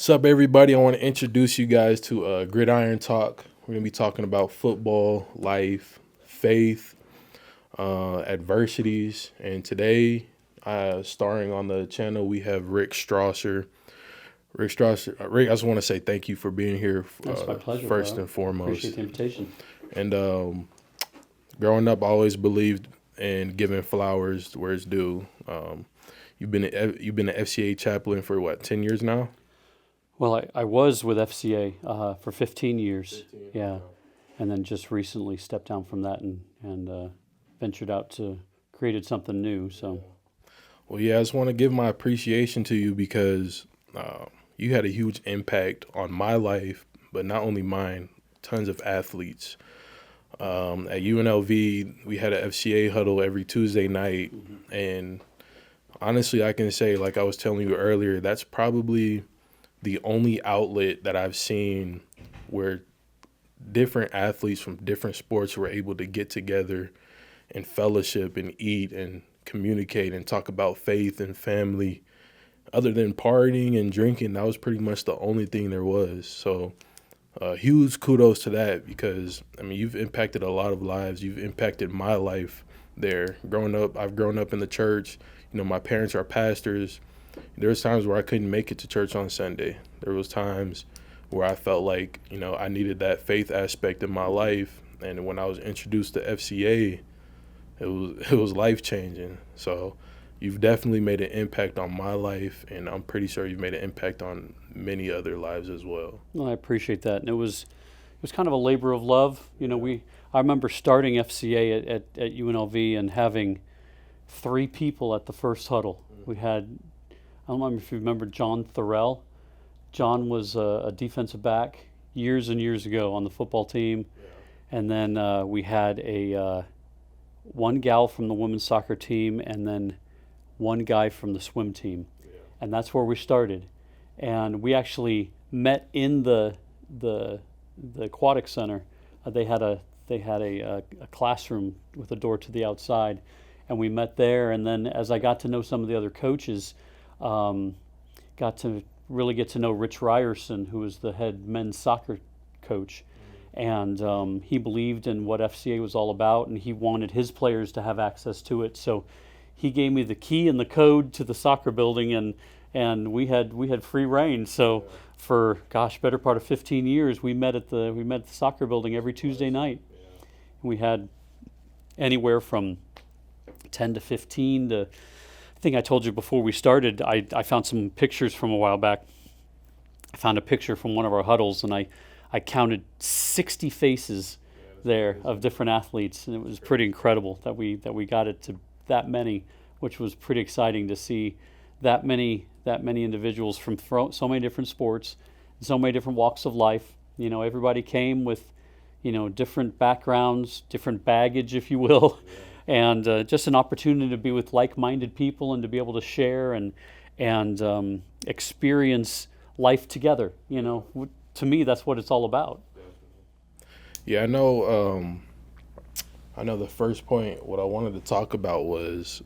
What's up, everybody? I want to introduce you guys to Gridiron Talk. We're going to be talking about football, life, faith, adversities. And today, starring on the channel, we have Rick Strasser. Rick, I just want to say thank you for being here That's my pleasure, first bro. and foremost. Appreciate the invitation. And growing up, I always believed in giving flowers where it's due. You've been an FCA chaplain for what, 10 years now? Well, I was with FCA for 15 years. Yeah. And then just recently stepped down from that and ventured out to created something new. So, Well, yeah, I just want to give my appreciation to you because you had a huge impact on my life, but not only mine, tons of athletes. At UNLV, we had an FCA huddle every Tuesday night. And honestly, I can say, like I was telling you earlier, that's probably the only outlet that I've seen where different athletes from different sports were able to get together and fellowship and eat and communicate and talk about faith and family. Other than partying and drinking, that was pretty much the only thing there was. So huge kudos to that because, I mean, you've impacted a lot of lives. You've impacted my life there. Growing up, I've grown up in the church. You know, my parents are pastors. There was times where I couldn't make it to church on Sunday. There was times where I felt like, you know, I needed that faith aspect in my life. And when I was introduced to FCA, it was life changing. So you've definitely made an impact on my life, and I'm pretty sure you've made an impact on many other lives as well. well, I appreciate that. And it was kind of a labor of love. You know, I remember starting FCA at UNLV and having 3 people at the first huddle. We had, I don't remember if you remember John Thorell. John was a defensive back years and years ago on the football team. And then we had one gal from the women's soccer team and then one guy from the swim team. And that's where we started. And we actually met in the aquatic center. They had a classroom with a door to the outside, and we met there. And then as I got to know some of the other coaches, got to really get to know Rich Ryerson, who was the head men's soccer coach. And he believed in what FCA was all about, and he wanted his players to have access to it. So he gave me the key and the code to the soccer building, and we had free reign. So for better part of 15 years, we met at the soccer building every Tuesday night. We had anywhere from 10 to 15 to, I think I told you before we started, I found some pictures from a while back. I found a picture from one of our huddles, and I counted 60 faces there of different athletes, and it was pretty incredible that we got it to that many, which was pretty exciting to see that many individuals from so many different sports, so many different walks of life. You know, everybody came with, you know, different backgrounds, different baggage, if you will, and just an opportunity to be with like-minded people and to be able to share and experience life together. You know, to me, that's what it's all about. Yeah, I know. I know the first point, what I wanted to talk about was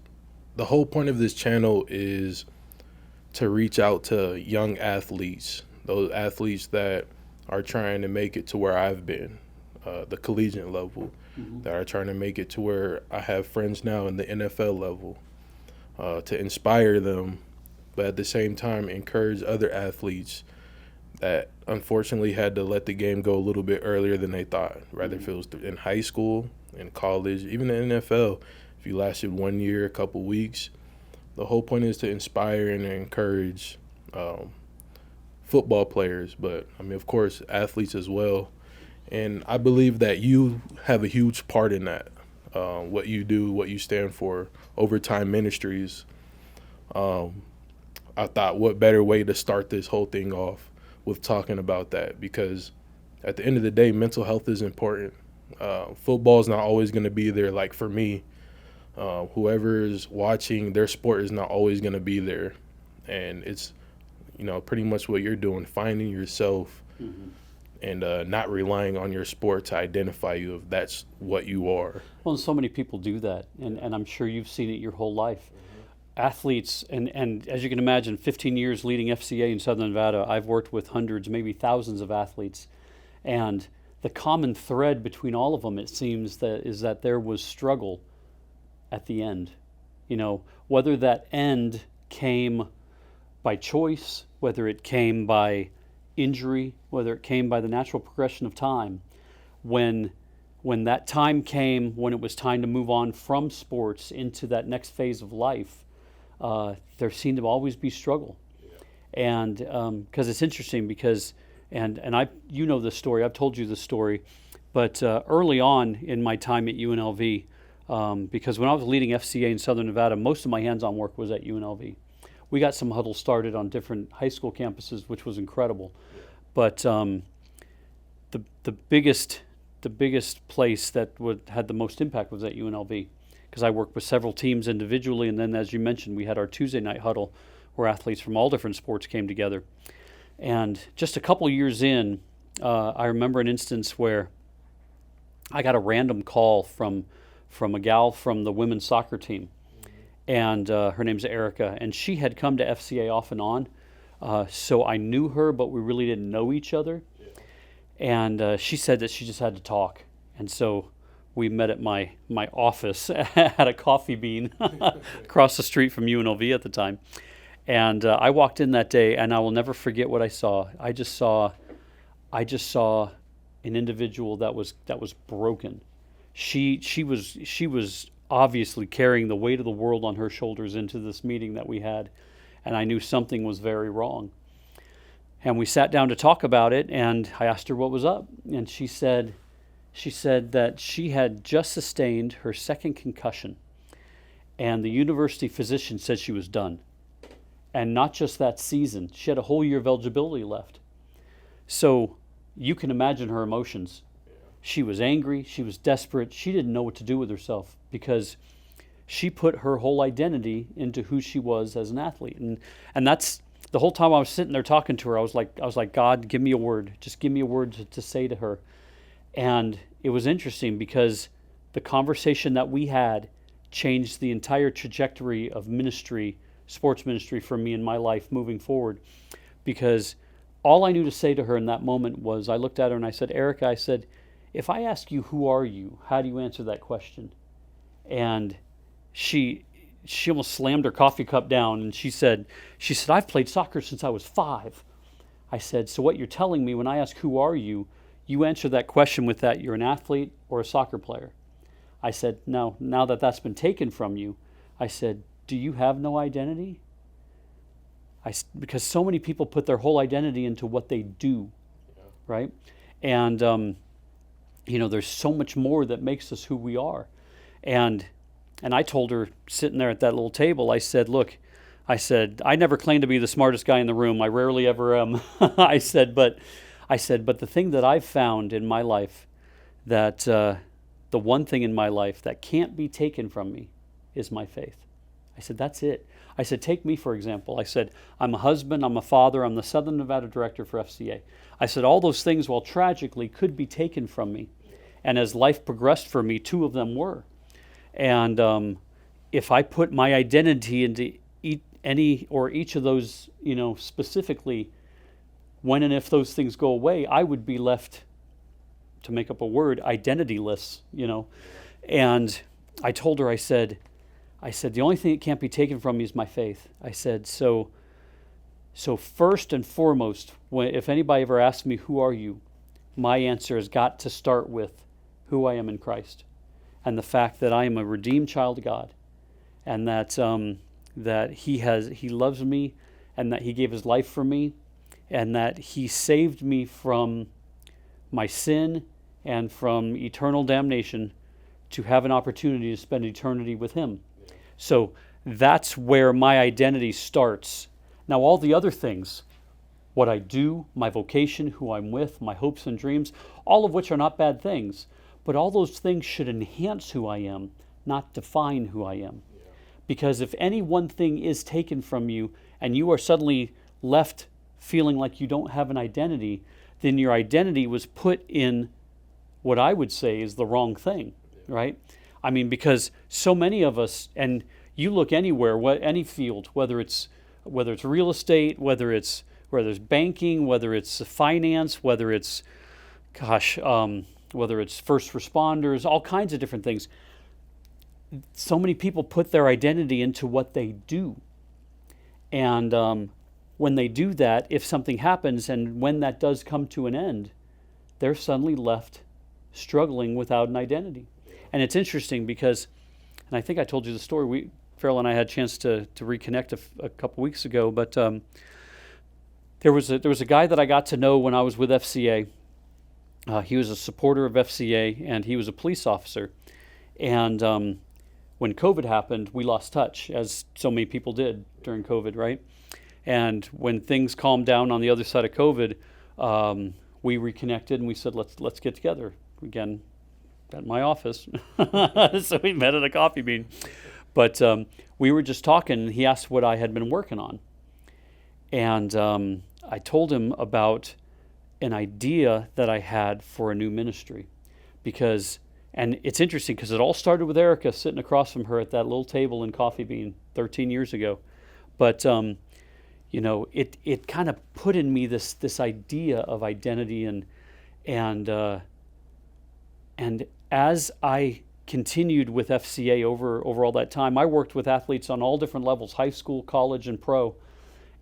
the whole point of this channel is to reach out to young athletes, those athletes that are trying to make it to where I've been, the collegiate level, that are trying to make it to where I have friends now in the NFL level, to inspire them, but at the same time encourage other athletes that unfortunately had to let the game go a little bit earlier than they thought, rather if it was in high school, in college, even the NFL. If you lasted 1 year, a couple weeks, the whole point is to inspire and encourage football players, but I mean, of course, athletes as well. And I believe that you have a huge part in that, what you do, what you stand for, Overtime Ministries. I thought, what better way to start this whole thing off with talking about that, because at the end of the day, mental health is important. Football is not always going to be there. Like for me, whoever is watching, their sport is not always going to be there. And it's, you know, pretty much what you're doing, finding yourself and not relying on your sport to identify you if that's what you are. Well, and so many people do that, and I'm sure you've seen it your whole life. athletes, and as you can imagine, 15 years leading FCA in Southern Nevada, I've worked with hundreds, maybe thousands of athletes. And the common thread between all of them, it seems, is that there was struggle at the end. Whether that end came by choice, whether it came by injury, whether it came by the natural progression of time, when that time came, when it was time to move on from sports into that next phase of life, there seemed to always be struggle. And because it's interesting, because and I this story, I've told you this story, but early on in my time at UNLV, because when I was leading FCA in Southern Nevada, most of my hands-on work was at UNLV. We got some huddles started on different high school campuses, which was incredible. But the biggest place that had the most impact was at UNLV, because I worked with several teams individually, and then, as you mentioned, we had our Tuesday night huddle where athletes from all different sports came together. And just a couple years in, I remember an instance where I got a random call from a gal from the women's soccer team, and her name's Erica, and she had come to FCA off and on, so I knew her, but we really didn't know each other. And she said that she just had to talk, and so we met at my office at a Coffee Bean across the street from UNLV at the time. And I walked in that day, and I will never forget what I saw. I just saw an individual that was broken. She was obviously carrying the weight of the world on her shoulders into this meeting that we had, and I knew something was very wrong. And we sat down to talk about it, and I asked her what was up, and she said that she had just sustained her second concussion, and the university physician said she was done. And not just that season, she had a whole year of eligibility left. So you can imagine her emotions. She was angry, she was desperate, she didn't know what to do with herself, because she put her whole identity into who she was as an athlete. And that's the whole time I was sitting there talking to her, I was like, God, give me a word. Just give me a word to say to her. And it was interesting, because the conversation that we had changed the entire trajectory of ministry, sports ministry, for me in my life moving forward. Because all I knew to say to her in that moment was, I looked at her and I said, Erica, I said, if I ask you, who are you? How do you answer that question? And she almost slammed her coffee cup down, and she said, I've played soccer since I was 5. I said, so what you're telling me when I ask, who are you, you answer that question with that you're an athlete or a soccer player. I said, no, now that that's been taken from you, I said, do you have no identity? Because so many people put their whole identity into what they do, right? And, there's so much more that makes us who we are. And I told her, sitting there at that little table, I said, look, I never claim to be the smartest guy in the room. I rarely ever am. I said, but the thing that I've found in my life, that the one thing in my life that can't be taken from me is my faith. I said, that's it. I said, take me, for example. I said, I'm a husband, I'm a father, I'm the Southern Nevada director for FCA. I said, all those things, while tragically, could be taken from me. And as life progressed for me, 2 of them were. And if I put my identity into any or each of those, specifically, when and if those things go away, I would be left, to make up a word, identityless, And I told her, I said, the only thing that can't be taken from me is my faith. I said, so first and foremost, if anybody ever asks me, who are you? My answer has got to start with who I am in Christ, and the fact that I am a redeemed child of God, and that He loves me, and that He gave His life for me, and that He saved me from my sin and from eternal damnation to have an opportunity to spend eternity with Him. So that's where my identity starts. Now, all the other things, what I do, my vocation, who I'm with, my hopes and dreams, all of which are not bad things, but all those things should enhance who I am, not define who I am. Because if any one thing is taken from you and you are suddenly left feeling like you don't have an identity, then your identity was put in what I would say is the wrong thing, right? I mean, because so many of us, and you look anywhere, any field, whether it's real estate, whether it's banking, whether it's finance, whether it's whether it's first responders, all kinds of different things. So many people put their identity into what they do. And when they do that, if something happens and when that does come to an end, they're suddenly left struggling without an identity. And it's interesting because, and I think I told you the story, Farrell and I had a chance to reconnect a couple weeks ago, but there was a guy that I got to know when I was with FCA. He was a supporter of FCA, and he was a police officer. And when COVID happened, we lost touch, as so many people did during COVID, right? And when things calmed down on the other side of COVID, we reconnected and we said, let's get together again at my office. So we met at a coffee bean. But we were just talking, and he asked what I had been working on. And I told him about an idea that I had for a new ministry. And it's interesting because it all started with Erica sitting across from her at that little table in Coffee Bean 13 years ago. But it kind of put in me this idea of identity, and as I continued with FCA over all that time, I worked with athletes on all different levels, high school, college, and pro.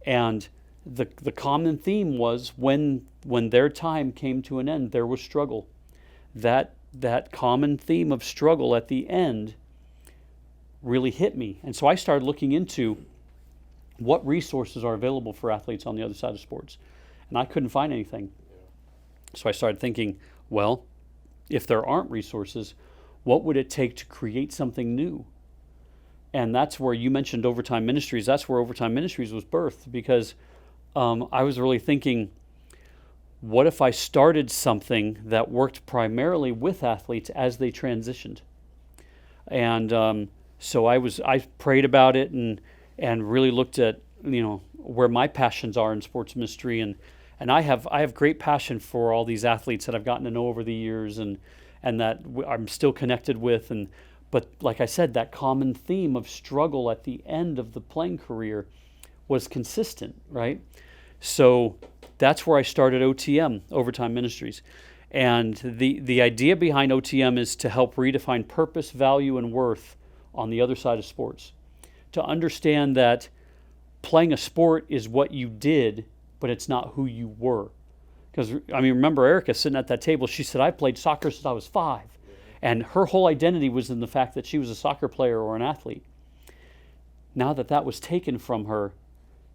And the common theme was when their time came to an end, there was struggle. That common theme of struggle at the end really hit me. And so I started looking into what resources are available for athletes on the other side of sports. And I couldn't find anything. So I started thinking, well, if there aren't resources, what would it take to create something new? And that's where you mentioned Overtime Ministries. That's where Overtime Ministries was birthed, because I was really thinking, what if I started something that worked primarily with athletes as they transitioned? And so I prayed about it and really looked at where my passions are in sports ministry, and I have great passion for all these athletes that I've gotten to know over the years and that I'm still connected with, but like I said, that common theme of struggle at the end of the playing career was consistent, right? So that's where I started OTM, Overtime Ministries. And the idea behind OTM is to help redefine purpose, value, and worth on the other side of sports. To understand that playing a sport is what you did, but it's not who you were. Because, remember Erica sitting at that table, she said, I played soccer since I was 5. And her whole identity was in the fact that she was a soccer player or an athlete. Now that was taken from her,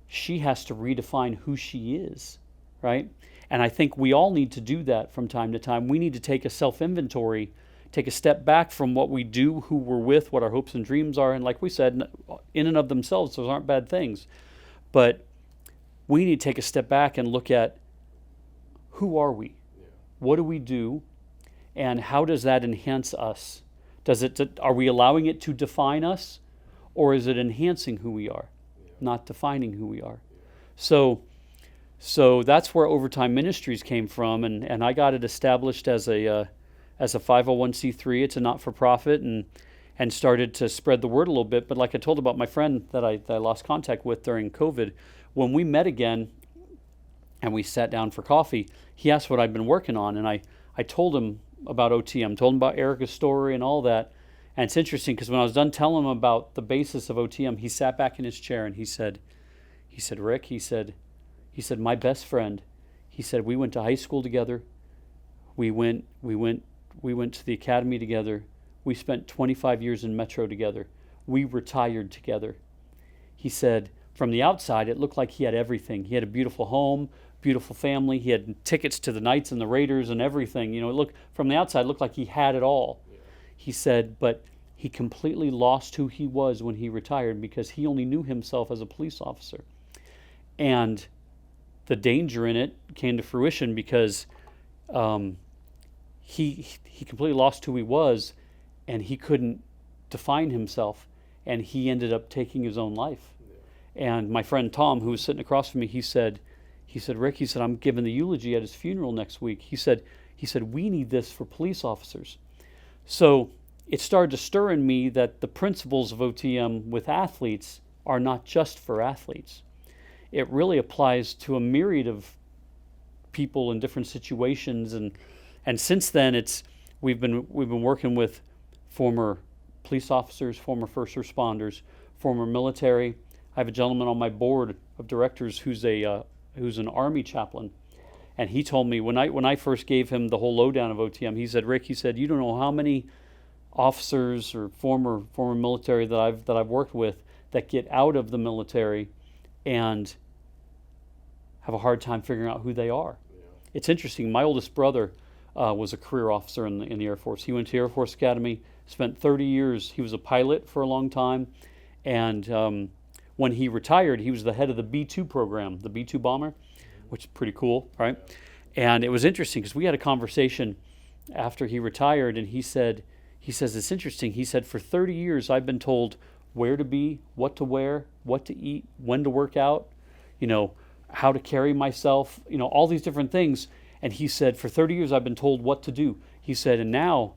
she has to redefine who she is, right? And I think we all need to do that from time to time. We need to take a self-inventory, take a step back from what we do, who we're with, what our hopes and dreams are. And like we said, in and of themselves, those aren't bad things. But we need to take a step back and look at, who are we? What do we do? And how does that enhance us? Are we allowing it to define us? Or is it enhancing who we are, not defining who we are? So that's where Overtime Ministries came from, and I got it established as a 501c3. It's a not-for-profit, and started to spread the word a little bit. But like I told about my friend that I lost contact with during COVID, when we met again and we sat down for coffee, he asked what I'd been working on, and I told him about OTM, told him about Erica's story and all that. And it's interesting because when I was done telling him about the basis of OTM, he sat back in his chair and he said, Rick, he said, my best friend, he said, we went to high school together. We went to the academy together. We spent 25 years in Metro together. We retired together. He said, from the outside, it looked like he had everything. He had a beautiful home, beautiful family. He had tickets to the Knights and the Raiders and everything. From the outside, it looked like he had it all. Yeah. He said, but he completely lost who he was when he retired because he only knew himself as a police officer. And the danger in it came to fruition because he completely lost who he was, and he couldn't define himself, and he ended up taking his own life. Yeah. And my friend Tom, who was sitting across from me, he said, Rick, he said, I'm giving the eulogy at his funeral next week. He said, we need this for police officers. So it started to stir in me that the principles of OTM with athletes are not just for athletes. It really applies to a myriad of people in different situations, and since then we've been working with former police officers, former first responders, former military. I have a gentleman on my board of directors who's an Army chaplain, and he told me when I first gave him the whole lowdown of OTM, he said, Rick, he said, you don't know how many officers or former military that I've worked with that get out of the military and have a hard time figuring out who they are. Yeah. It's interesting. My oldest brother was a career officer in the Air Force. He went to Air Force Academy, spent 30 years. He was a pilot for a long time, and when he retired, he was the head of the B-2 program, the B-2 bomber, which is pretty cool, right? And it was interesting because we had a conversation after he retired, and he says, it's interesting. He said, for 30 years, I've been told where to be, what to wear, what to eat, when to work out, how to carry myself, all these different things. And he said, for 30 years, I've been told what to do. He said, and now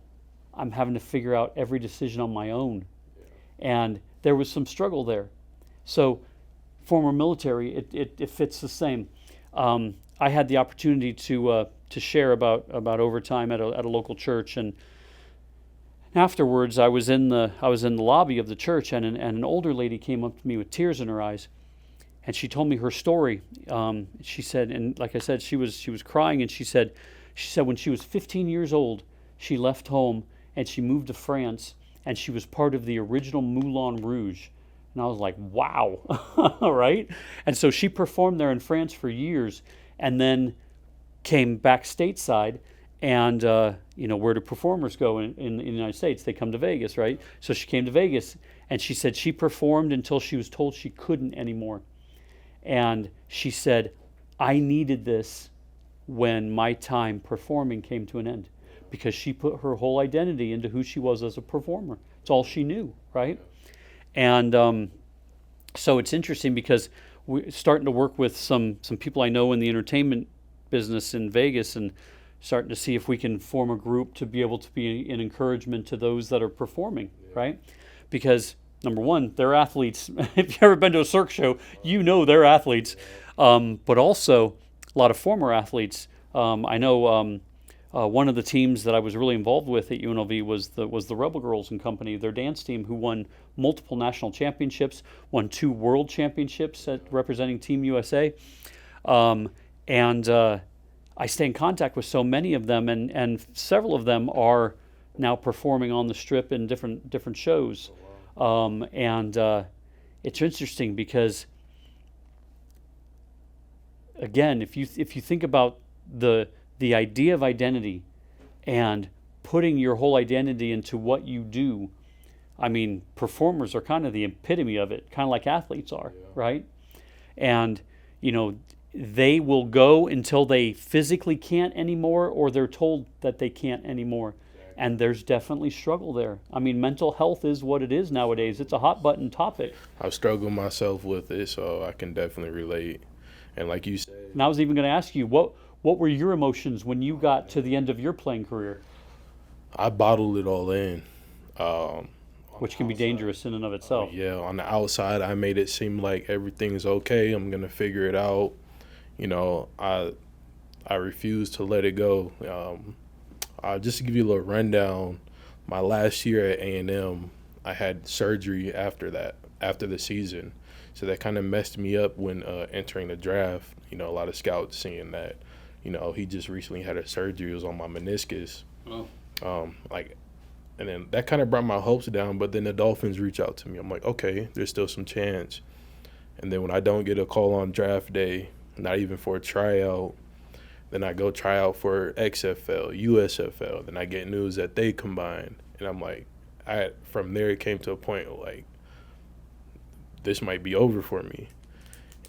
I'm having to figure out every decision on my own. And there was some struggle there. So former military, it fits the same. I had the opportunity to share about overtime at a local church, and afterwards I was in the lobby of the church, and an older lady came up to me with tears in her eyes, and she told me her story. She said, and like I said, she was crying, and she said when she was 15 years old, she left home and she moved to France, and she was part of the original Moulin Rouge. And I was like, wow, right? And so she performed there in France for years, and then came back stateside. And where do performers go in the United States? They come to Vegas, right? So she came to Vegas, and she said she performed until she was told she couldn't anymore. And she said, I needed this when my time performing came to an end, because she put her whole identity into who she was as a performer. It's all she knew, right? And so it's interesting because we're starting to work with some people I know in the entertainment business in Vegas, and starting to see if we can form a group to be able to be an encouragement to those that are performing, right? Because number one, they're athletes. If you've ever been to a circus show, they're athletes. But also a lot of former athletes. I know one of the teams that I was really involved with at UNLV was the Rebel Girls and Company, their dance team, who won multiple national championships, won 2 world championships representing Team USA. I stay in contact with so many of them, and several of them are now performing on the Strip in different shows. It's interesting because, again, if you think about the idea of identity and putting your whole identity into what you do, I mean, performers are kind of the epitome of it, kind of like athletes are, right? And, they will go until they physically can't anymore, or they're told that they can't anymore. And there's definitely struggle there. I mean, mental health is what it is nowadays. It's a hot button topic. I've struggled myself with it, so I can definitely relate. And like you said, and I was even going to ask you, what were your emotions when you got to the end of your playing career? I bottled it all in. Which can be dangerous in and of itself. Yeah, on the outside, I made it seem like everything's okay. I'm going to figure it out. I refuse to let it go. Just to give you a little rundown, my last year at A&M, I had surgery after the season. So that kind of messed me up when entering the draft. A lot of scouts seeing that, he just recently had a surgery. It was on my meniscus. Oh. And then that kind of brought my hopes down. But then the Dolphins reach out to me. I'm like, okay, there's still some chance. And then when I don't get a call on draft day, not even for a tryout, then I go try out for XFL, USFL. Then I get news that they combined. And I'm like, from there it came to a point like, this might be over for me.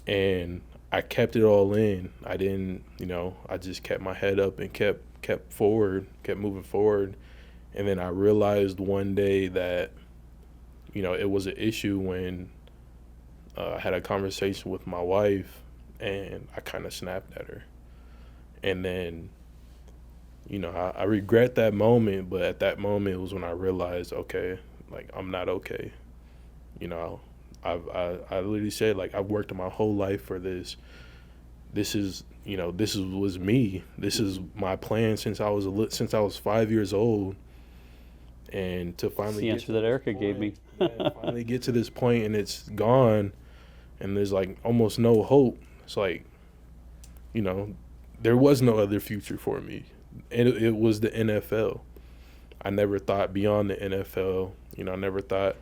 And I kept it all in. I didn't, I just kept my head up and kept moving forward. And then I realized one day that, it was an issue when I had a conversation with my wife, and I kind of snapped at her. And then I regret that moment, but at that moment it was when I realized, okay, like I'm not okay. You know, I literally said, like, I've worked my whole life for this. Was me. This is my plan since I was 5 years old, and to That's finally the get answer to that this Erica gave me. point, yeah, finally get to this point and it's gone, and there's like almost no hope. It's like, you know, there was no other future for me. It was the NFL. I never thought beyond the NFL. I never thought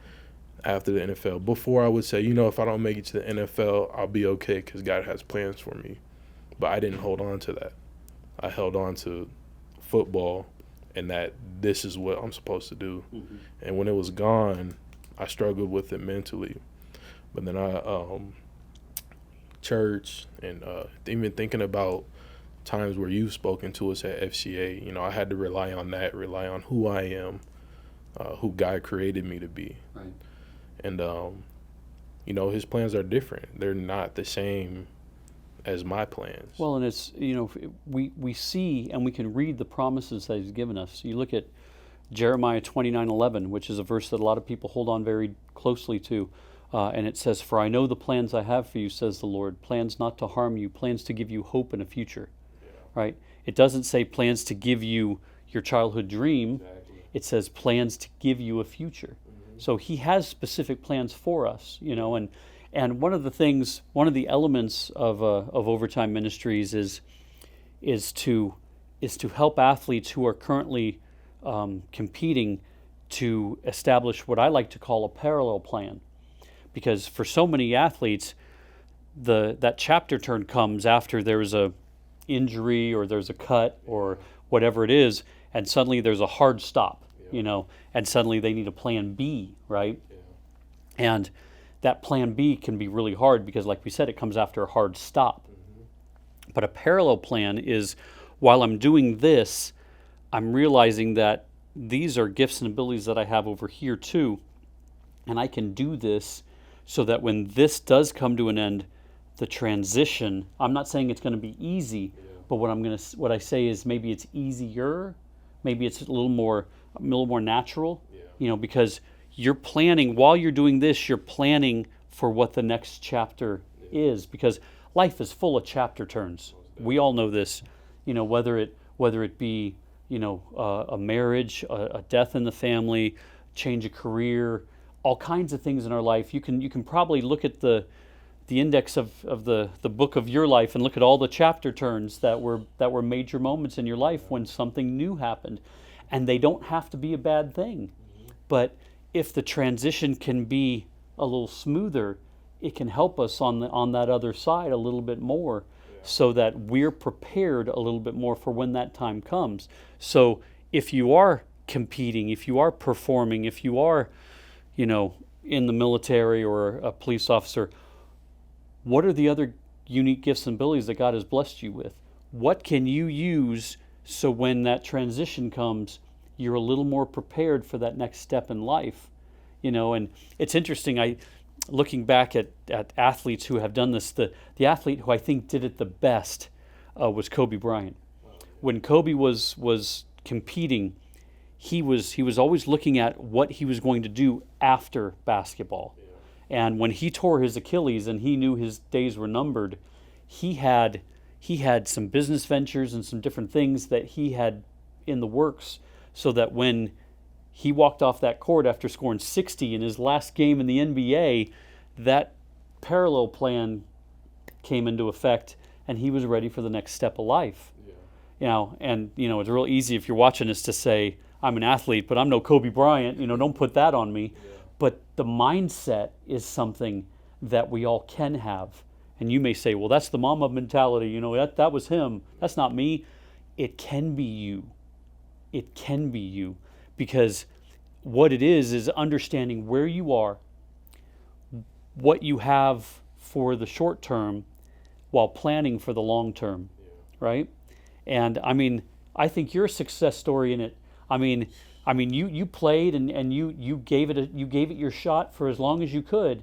after the NFL. Before I would say, if I don't make it to the NFL, I'll be okay because God has plans for me. But I didn't hold on to that. I held on to football and that this is what I'm supposed to do. Mm-hmm. And when it was gone, I struggled with it mentally. But then church and even thinking about times where you've spoken to us at FCA, I had to rely on that, rely on who I am, who God created me to be. Right. And, his plans are different. They're not the same as my plans. Well, and it's, we see and we can read the promises that he's given us. You look at Jeremiah 29:11, which is a verse that a lot of people hold on very closely to. And it says, "For I know the plans I have for you, says the Lord, plans not to harm you, plans to give you hope and a future." Yeah. Right? It doesn't say plans to give you your childhood dream. Exactly. It says plans to give you a future. Mm-hmm. So he has specific plans for us, and one of the elements of Overtime Ministries is to help athletes who are currently competing to establish what I like to call a parallel plan. Because for so many athletes, that chapter turn comes after there's a injury or there's a cut or whatever it is, and suddenly there's a hard stop, and suddenly they need a plan B, right? Yeah. And that plan B can be really hard because, like we said, it comes after a hard stop. Mm-hmm. But a parallel plan is, while I'm doing this, I'm realizing that these are gifts and abilities that I have over here too, and I can do this so that when this does come to an end, the transition, I'm not saying it's going to be easy, but what I say is maybe it's easier, maybe it's a little more natural, because you're planning, while you're doing this, you're planning for what the next chapter is, because life is full of chapter turns. We all know this, whether it be, a marriage, a death in the family, change of career, all kinds of things in our life. You can probably look at the index of the book of your life and look at all the chapter turns that were major moments in your life when something new happened. And they don't have to be a bad thing. But if the transition can be a little smoother, it can help us on that other side a little bit more, so that we're prepared a little bit more for when that time comes. So if you are competing, if you are performing, if you are, in the military or a police officer, what are the other unique gifts and abilities that God has blessed you with? What can you use so when that transition comes, you're a little more prepared for that next step in life? And it's interesting, looking back at athletes who have done this, the athlete who I think did it the best was Kobe Bryant. When Kobe was competing, he was always looking at what he was going to do after basketball. And when he tore his Achilles and he knew his days were numbered, he had some business ventures and some different things that he had in the works, so that when he walked off that court after scoring 60 in his last game in the NBA, that parallel plan came into effect and he was ready for the next step of life. Yeah. It's real easy if you're watching this to say, I'm an athlete, but I'm no Kobe Bryant, don't put that on me. Yeah. But the mindset is something that we all can have. And you may say, well, that's the mama mentality, that was him. That's not me. It can be you. It can be you. Because what it is understanding where you are, what you have for the short term, while planning for the long term, right? And I think you're a success story in it. You played and you gave it your shot for as long as you could,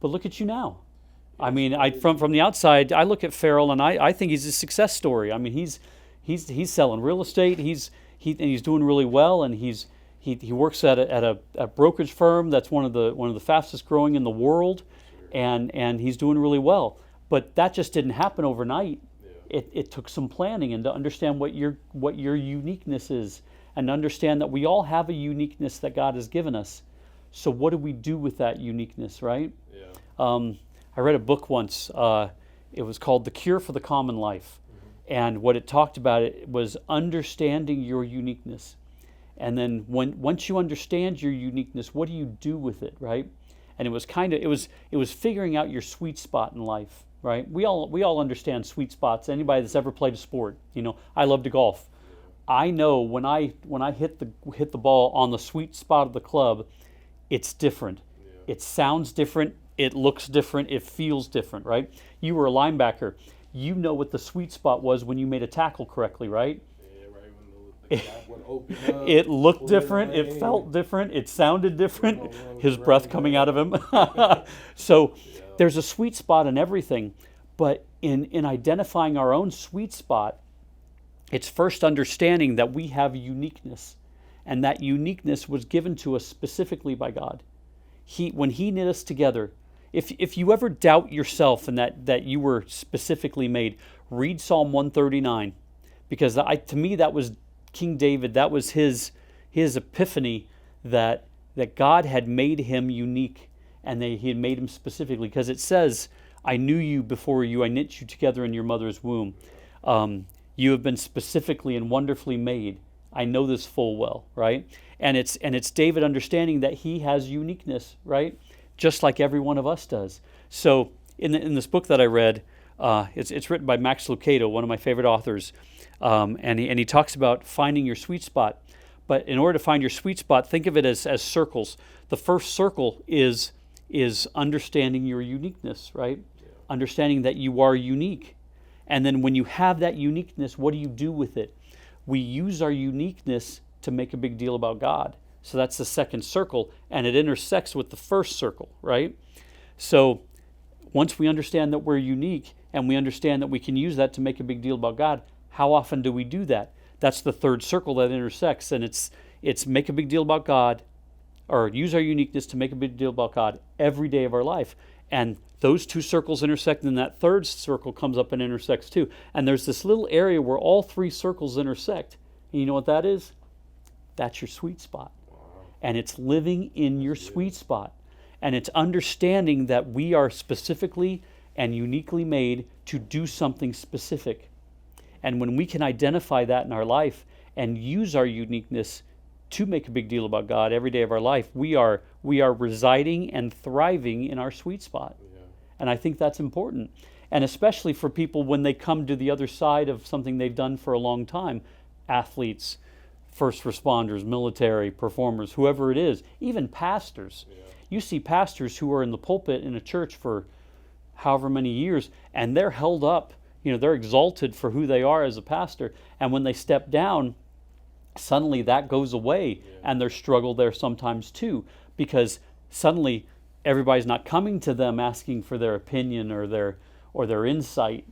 but look at you now. From the outside, I look at Farrell and I think he's a success story. he's selling real estate. He's doing really well, and he works at a brokerage firm that's one of the fastest growing in the world, and he's doing really well. But that just didn't happen overnight. It took some planning, and to understand what your uniqueness is, and understand that we all have a uniqueness that God has given us. So what do we do with that uniqueness, right? I read a book once. It was called The Cure for the Common Life. And what it talked about it was understanding your uniqueness. And then once you understand your uniqueness, what do you do with it, right? And it was figuring out your sweet spot in life, right? We all understand sweet spots. Anybody that's ever played a sport, I love to golf. I know when I hit the ball on the sweet spot of the club, it's different. It sounds different. It looks different. It feels different, right? You were a linebacker. You know what the sweet spot was when you made a tackle correctly, right? Yeah, right. When the gap would open up, it looked different. It felt different. It sounded different. His breath coming out of him. So there's a sweet spot in everything. But in identifying our own sweet spot, it's first understanding that we have uniqueness. And that uniqueness was given to us specifically by God. When He knit us together, if you ever doubt yourself and that you were specifically made, read Psalm 139, because to me that was King David. That was his epiphany that God had made him unique, and He had made him specifically. Because it says, "I knew you before I knit you together in your mother's womb. You have been specifically and wonderfully made. I know this full well," right? And it's David understanding that he has uniqueness, right? Just like every one of us does. So in this book that I read, it's written by Max Lucado, one of my favorite authors, and he talks about finding your sweet spot. But in order to find your sweet spot, think of it as circles. The first circle is understanding your uniqueness, right? Yeah. Understanding that you are unique. And then when you have that uniqueness, what do you do with it? We use our uniqueness to make a big deal about God. So that's the second circle, and it intersects with the first circle, right? So once we understand that we're unique, and we understand that we can use that to make a big deal about God, how often do we do that? That's the third circle that intersects, and it's make a big deal about God, or use our uniqueness to make a big deal about God every day of our life. And those two circles intersect, and that third circle comes up and intersects too. And there's this little area where all three circles intersect. And you know what that is? That's your sweet spot. And it's living in your sweet spot. And it's understanding that we are specifically and uniquely made to do something specific. And when we can identify that in our life and use our uniqueness to make a big deal about God every day of our life, we are residing and thriving in our sweet spot. Yeah. And I think that's important. And especially for people when they come to the other side of something they've done for a long time, athletes, first responders, military, performers, whoever it is, even pastors. Yeah. You see pastors who are in the pulpit in a church for however many years, and they're held up, they're exalted for who they are as a pastor. And when they step down, suddenly that goes away, and there's struggle there sometimes too, because suddenly everybody's not coming to them asking for their opinion or their insight,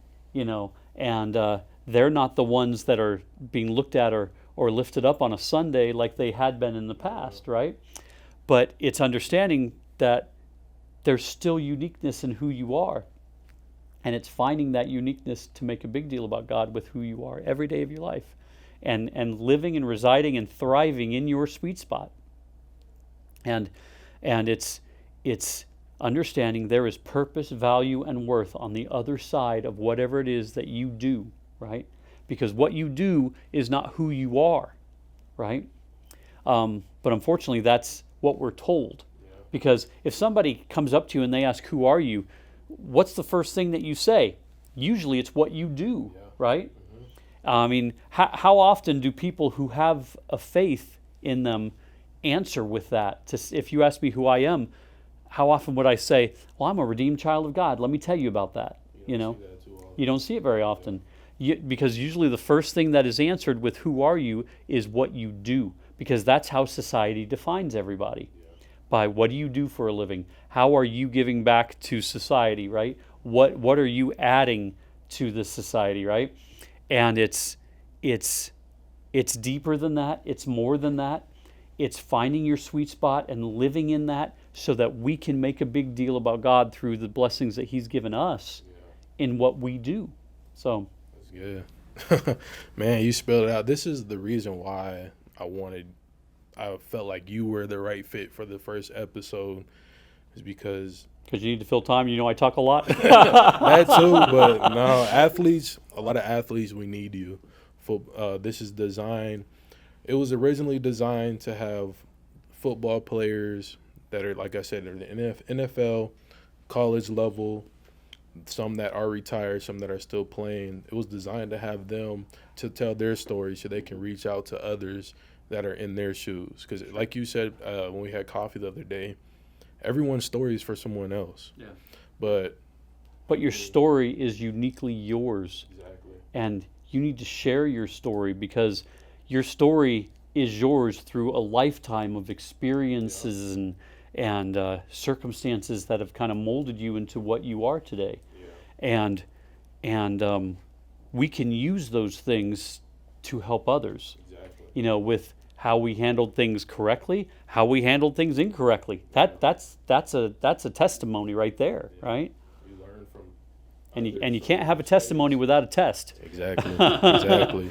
and they're not the ones that are being looked at or lifted up on a Sunday like they had been in the past, right? But it's understanding that there's still uniqueness in who you are, and it's finding that uniqueness to make a big deal about God with who you are every day of your life, and living and residing and thriving in your sweet spot. And it's understanding there is purpose, value, and worth on the other side of whatever it is that you do, right? Because what you do is not who you are, right? But unfortunately, that's what we're told. Yeah. Because if somebody comes up to you and they ask, "Who are you?" what's the first thing that you say? Usually it's what you do, right? Mm-hmm. How often do people who have a faith in them answer with that? If you ask me who I am, how often would I say, "Well, I'm a redeemed child of God. Let me tell you about that." You don't see it very often. Because usually the first thing that is answered with "who are you" is what you do, because that's how society defines everybody. By what do you do for a living? How are you giving back to society, right? What are you adding to the society, right? And it's it's deeper than that. It's more than that. It's finding your sweet spot and living in that so that we can make a big deal about God through the blessings that He's given us in what we do. So That's good. Man, you spelled it out. This is the reason why I felt like you were the right fit for the first episode, is because you need to fill time. I talk a lot. that too, but no, a lot of athletes, we need you. This is designed. It was originally designed to have football players that are, like I said, in the NFL, college level, some that are retired, some that are still playing. It was designed to have them to tell their story so they can reach out to others that are in their shoes. Because like you said when we had coffee the other day, everyone's story is for someone else. Yeah. But your story is uniquely yours. Exactly. And you need to share your story because your story is yours through a lifetime of experiences and circumstances that have kind of molded you into what you are today. Yeah. And we can use those things to help others. Exactly. With how we handled things correctly, how we handled things incorrectly. That's a testimony right there, right? You learn from. And you can't have a testimony without a test. Exactly. Exactly.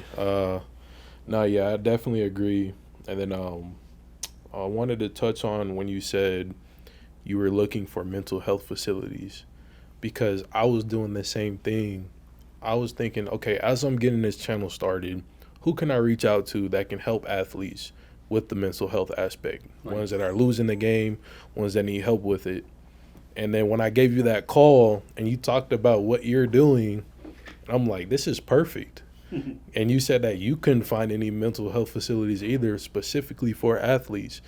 No, yeah, I definitely agree. And then I wanted to touch on when you said you were looking for mental health facilities, because I was doing the same thing. I was thinking, okay, as I'm getting this channel started, who can I reach out to that can help athletes with the mental health aspect? Right. Ones that are losing the game, ones that need help with it. And then when I gave you that call and you talked about what you're doing, I'm like, this is perfect. And you said that you couldn't find any mental health facilities either specifically for athletes.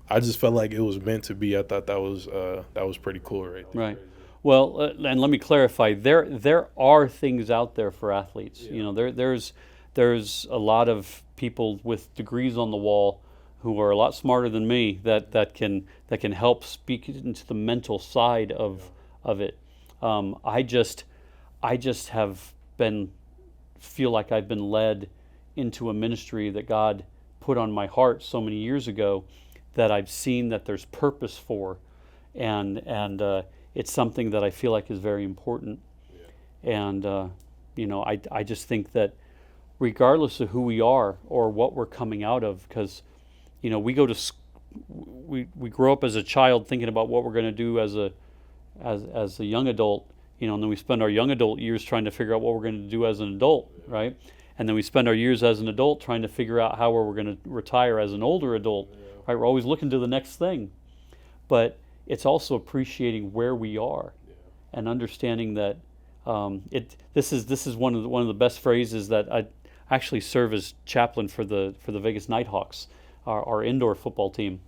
I just felt like it was meant to be. I thought that was pretty cool right there. Right. Well, and let me clarify. There are things out there for athletes. Yeah. There's a lot of people with degrees on the wall who are a lot smarter than me that can help speak into the mental side of it. I just feel like I've been led into a ministry that God put on my heart so many years ago that I've seen that there's purpose for, and it's something that I feel like is very important. Yeah. And I just think that regardless of who we are or what we're coming out of, because we grow up as a child thinking about what we're going to do as a young adult, and then we spend our young adult years trying to figure out what we're going to do as an adult, right? And then we spend our years as an adult trying to figure out how we're going to retire as an older adult, right? We're always looking to the next thing. But it's also appreciating where we are and understanding that this is one of the best phrases that I actually serve as chaplain for the Vegas Nighthawks, our indoor football team.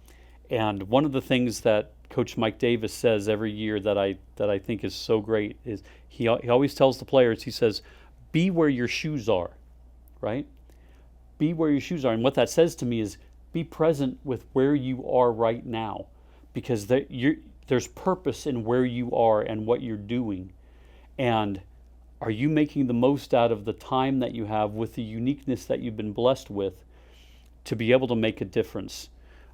And one of the things that Coach Mike Davis says every year that I think is so great is he always tells the players, he says, be where your shoes are, right? Be where your shoes are. And what that says to me is be present with where you are right now, because there's purpose in where you are and what you're doing. And are you making the most out of the time that you have with the uniqueness that you've been blessed with to be able to make a difference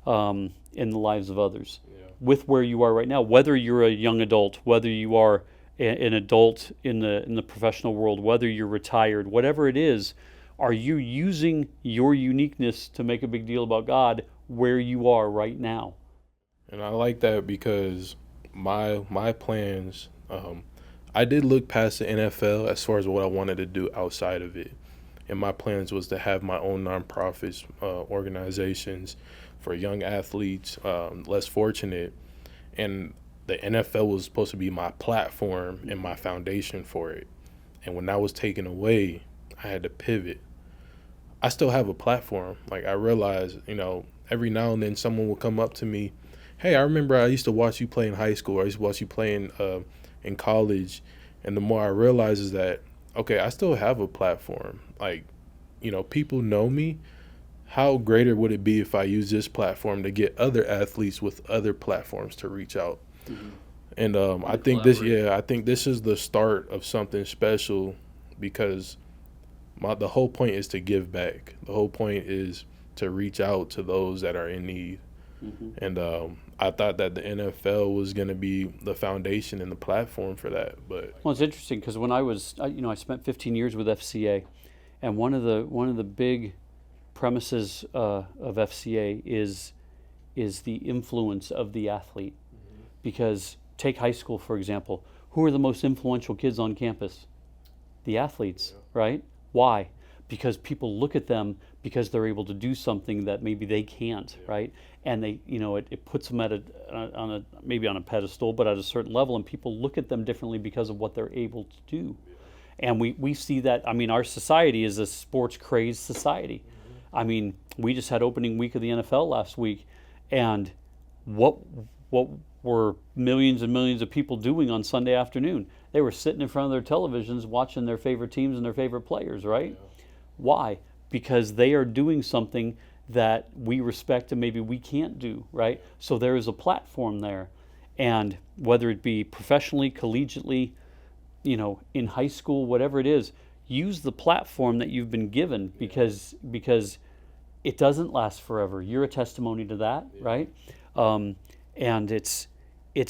in the lives of others? With where you are right now, whether you're a young adult, whether you are an adult in the professional world, whether you're retired, whatever it is, are you using your uniqueness to make a big deal about God where you are right now? And I like that because my plans, I did look past the NFL as far as what I wanted to do outside of it. And my plans was to have my own nonprofits, organizations for young athletes, less fortunate. And the NFL was supposed to be my platform and my foundation for it. And when that was taken away, I had to pivot. I still have a platform. Like, I realized, every now and then someone will come up to me, hey, I remember I used to watch you play in high school. I used to watch you play in college. And the more I realize is that, okay, I still have a platform. Like, people know me. How greater would it be if I use this platform to get other athletes with other platforms to reach out? Mm-hmm. And I think this is the start of something special, because The whole point is to give back. The whole point is to reach out to those that are in need. And I thought that the NFL was going to be the foundation and the platform for that. But Well, it's interesting because when I spent 15 years with FCA, and one of the big premises of FCA is the influence of the athlete. Because take high school, for example. Who are the most influential kids on campus? The athletes, right? Why? Because people look at them because they're able to do something that maybe they can't, right? And it puts them maybe on a pedestal, but at a certain level, and people look at them differently because of what they're able to do. And we see that. I mean, our society is a sports crazed society. I mean, we just had opening week of the NFL last week, and what were millions and millions of people doing on Sunday afternoon? They were sitting in front of their televisions watching their favorite teams and their favorite players, right? Why? Because they are doing something that we respect and maybe we can't do, right? So there is a platform there. And whether it be professionally, collegiately, in high school, whatever it is, use the platform that you've been given because it doesn't last forever. You're a testimony to that, right? And it's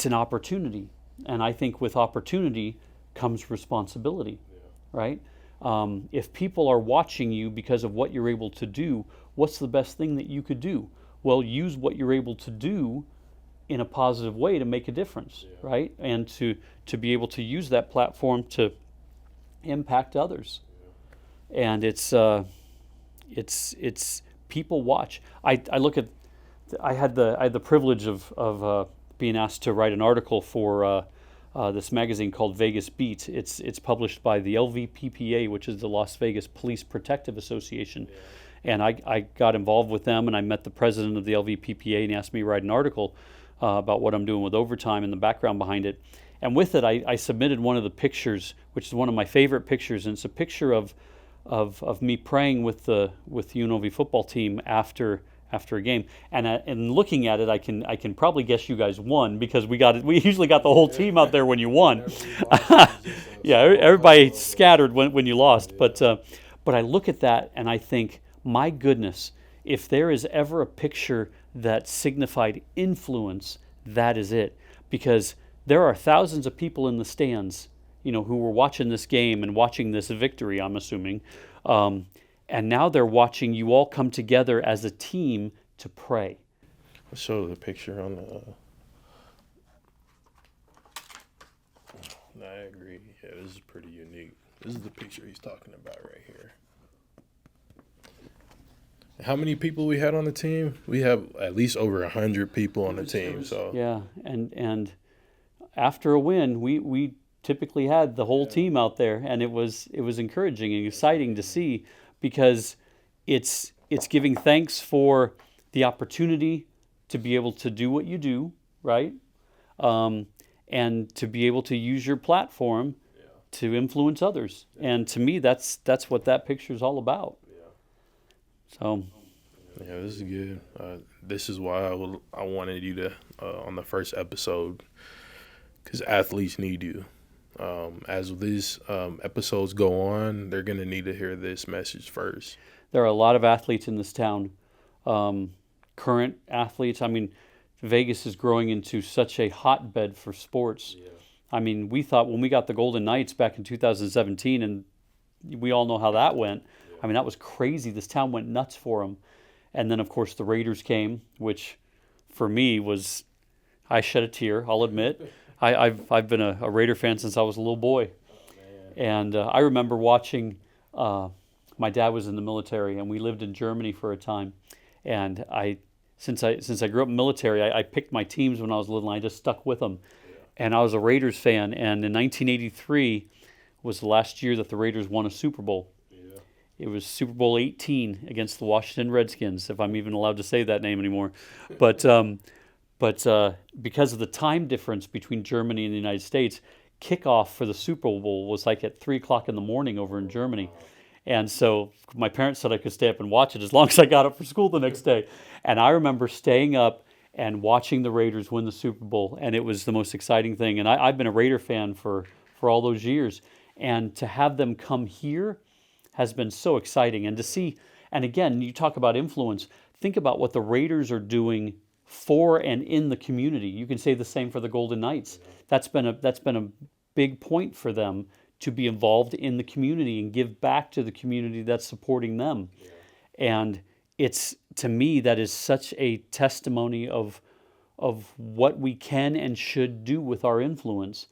an opportunity. And I think with opportunity comes responsibility, right? If people are watching you because of what you're able to do, what's the best thing that you could do? Well, use what you're able to do in a positive way to make a difference, right? And to be able to use that platform to impact others. And it's people watch. I look at. I had the privilege of being asked to write an article for this magazine called Vegas Beat. It's published by the LVPPA, which is the Las Vegas Police Protective Association. And I got involved with them, and I met the president of the LVPPA, and he asked me to write an article about what I'm doing with overtime and the background behind it. And with it, I submitted one of the pictures, which is one of my favorite pictures, and it's a picture of me praying with the UNLV football team after a game. And looking at it, I can probably guess you guys won because we usually got the whole team out there when you won. Yeah, everybody scattered when you lost. But I look at that and I think, my goodness, if there is ever a picture that signified influence, that is it. Because there are thousands of people in the stands, who were watching this game and watching this victory, I'm assuming. And now they're watching you all come together as a team to pray. I'll show the picture on the. I agree. Yeah, this is pretty unique. This is the picture he's talking about right here. How many people we had on the team? We have at least over 100 people on the team. So yeah, and after a win, we typically had the whole team out there, and it was encouraging and exciting to see because it's giving thanks for the opportunity to be able to do what you do, right? And to be able to use your platform to influence others. And to me, that's what that picture is all about. So, yeah, this is good. This is why I wanted you to on the first episode, because athletes need you. As these episodes go on, they're going to need to hear this message first. There are a lot of athletes in this town, current athletes. I mean, Vegas is growing into such a hotbed for sports. Yeah. I mean, we thought when we got the Golden Knights back in 2017, and we all know how that went. Yeah. I mean, that was crazy. This town went nuts for them. And then, of course, the Raiders came, which for me was, I shed a tear, I'll admit. I've been a Raider fan since I was a little boy. And I remember watching, my dad was in the military, and we lived in Germany for a time. And since I grew up in the military, I picked my teams when I was little, and I just stuck with them. Yeah. And I was a Raiders fan, and in 1983 was the last year that the Raiders won a Super Bowl. Yeah. It was Super Bowl 18 against the Washington Redskins, if I'm even allowed to say that name anymore. But because of the time difference between Germany and the United States, kickoff for the Super Bowl was like at 3 o'clock in the morning over in Germany. And so my parents said I could stay up and watch it as long as I got up for school the next day. And I remember staying up and watching the Raiders win the Super Bowl, and it was the most exciting thing. And I've been a Raider fan for all those years. And to have them come here, has been so exciting. And to see, and again, you talk about influence, think about what the Raiders are doing for and in the community. You can say the same for the Golden Knights. That's been a big point for them, to be involved in the community and give back to the community that's supporting them. And it's, to me, that is such a testimony of what we can and should do with our influence,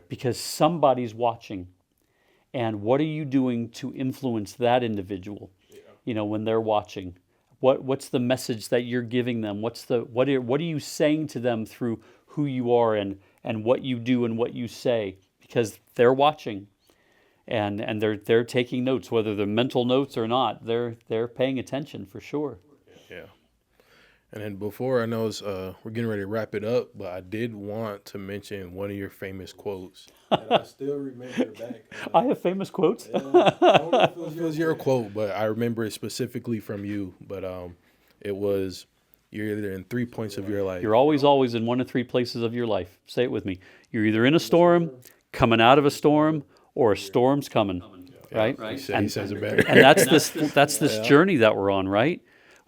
because somebody's watching. And what are you doing to influence that individual? When they're watching, what's the message that you're giving them? What are you saying to them through who you are and what you do and what you say? Because they're watching, and they're taking notes, whether they're mental notes or not. They're paying attention for sure. Yeah. And then before, I know we're getting ready to wrap it up, but I did want to mention one of your famous quotes. And I still remember back. I have famous quotes. Yeah, I don't know if it was your quote, but I remember it specifically from you. But it was, you're either in 3 points of your life. You're always in one of 3 places of your life. Say it with me. You're either in a storm, coming out of a storm, or a storm's coming. Right? He says it better. And that's this journey that we're on, right?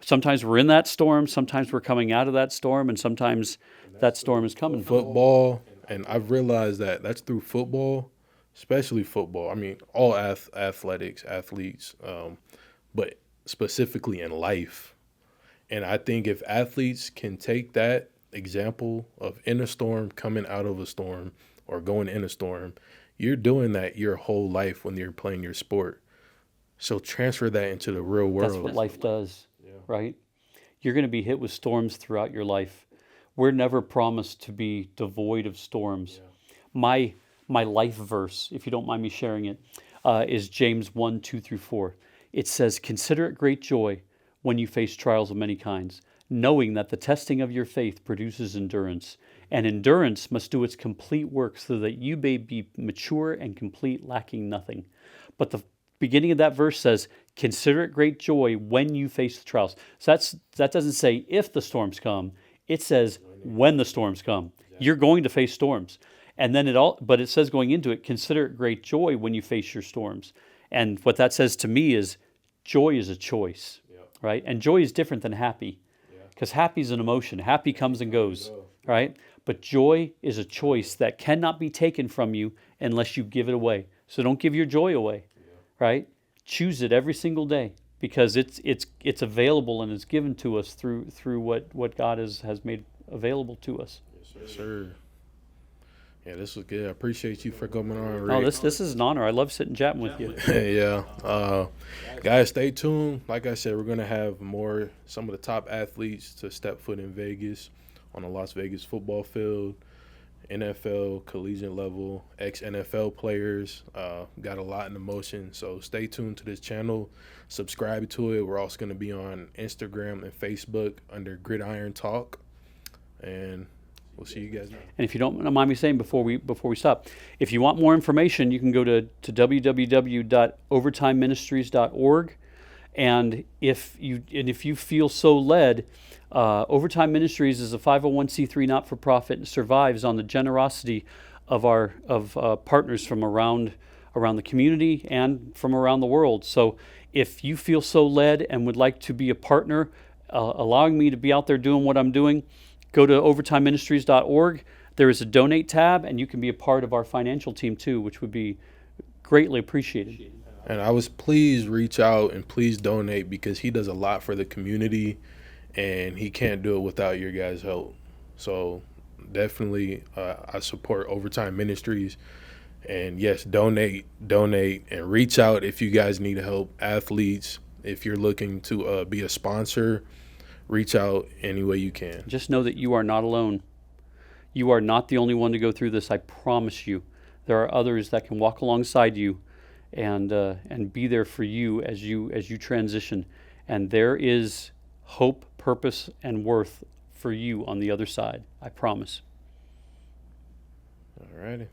Sometimes we're in that storm, sometimes we're coming out of that storm, and sometimes that storm is coming. Football, and I've realized that that's through football, especially football. I mean, all athletes, but specifically in life. And I think if athletes can take that example of in a storm, coming out of a storm, or going in a storm, you're doing that your whole life when you're playing your sport. So transfer that into the real world. That's what life does, right? You're going to be hit with storms throughout your life. We're never promised to be devoid of storms. My life verse, if you don't mind me sharing it, is James 1:2-4. It says, "Consider it great joy when you face trials of many kinds, knowing that the testing of your faith produces endurance. And endurance must do its complete work, so that you may be mature and complete, lacking nothing." But the beginning of that verse says, "Consider it great joy when you face the trials." So that doesn't say if the storms come. It says when the storms come. You're going to face storms. And then but it says going into it, consider it great joy when you face your storms. And what that says to me is joy is a choice, right? And joy is different than happy, because happy is an emotion. Happy comes and goes, right? But joy is a choice that cannot be taken from you unless you give it away. So don't give your joy away, right? Choose it every single day, because it's available and it's given to us through what God has made available to us. Yes, sir. Yeah, this was good. I appreciate you for coming on, Rick. Oh, this is an honor. I love sitting chatting with you. Yeah. Guys, stay tuned. Like I said, we're going to have some of the top athletes to step foot in Vegas on the Las Vegas football field, NFL, collegiate level, ex-NFL players. Got a lot in the motion, so stay tuned to this channel. Subscribe to it. We're also going to be on Instagram and Facebook under Gridiron Talk, and we'll see you guys now. And if you don't mind me saying before we stop, if you want more information, you can go to www.overtimeministries.org. And if you feel so led, Overtime Ministries is a 501c3 not-for-profit and survives on the generosity of our partners from around the community and from around the world. So if you feel so led and would like to be a partner, allowing me to be out there doing what I'm doing, go to overtimeministries.org. There is a donate tab, and you can be a part of our financial team too, which would be greatly appreciated. And please reach out and please donate, because he does a lot for the community, and he can't do it without your guys' help. So definitely, I support Overtime Ministries. And yes, donate, and reach out if you guys need help. Athletes, if you're looking to be a sponsor, reach out any way you can. Just know that you are not alone. You are not the only one to go through this. I promise you. There are others that can walk alongside you and be there for you as you transition. And there is hope, purpose, and worth for you on the other side. I promise. All righty.